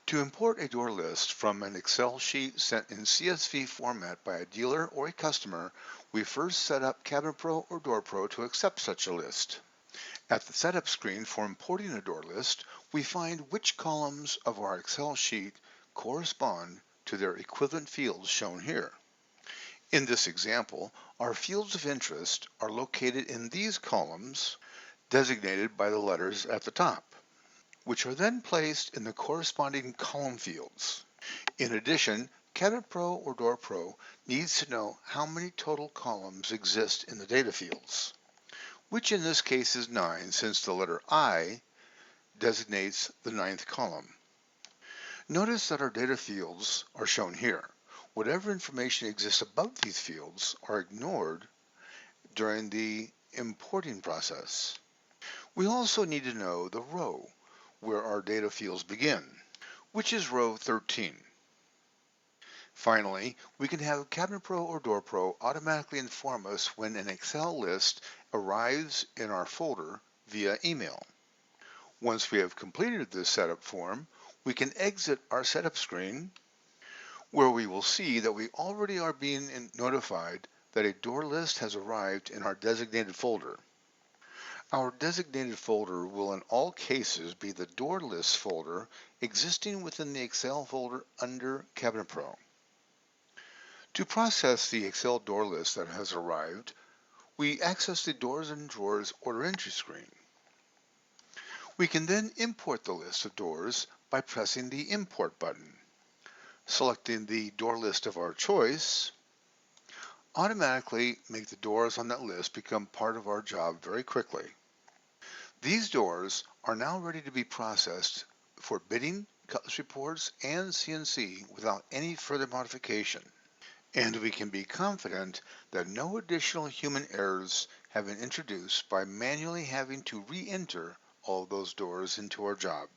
To import a door list from an Excel sheet sent in CSV format by a dealer or a customer, we first set up Cabinet Pro or Door Pro to accept such a list. At the setup screen for importing a door list, we find which columns of our Excel sheet correspond to their equivalent fields shown here. In this example, our fields of interest are located in these columns, designated by the letters at the top, which are then placed in the corresponding column fields. In addition, Cabinet Pro or Door Pro needs to know how many total columns exist in the data fields, which in this case is 9 since the letter I designates the ninth column. Notice that our data fields are shown here. Whatever information exists above these fields are ignored during the importing process. We also need to know the row where our data fields begin, which is row 13. Finally, we can have Cabinet Pro or Door Pro automatically inform us when an Excel list arrives in our folder via email. Once we have completed this setup form, we can exit our setup screen where we will see that we already are being notified that a door list has arrived in our designated folder. Our designated folder will in all cases be the door list folder existing within the Excel folder under Cabinet Pro. To process the Excel door list that has arrived, we access the Doors and Drawers order entry screen. We can then import the list of doors by pressing the Import button. Selecting the door list of our choice automatically make the doors on that list become part of our job very quickly. These doors are now ready to be processed for bidding, cutlass reports, and CNC without any further modification. And we can be confident that no additional human errors have been introduced by manually having to re-enter all of those doors into our job.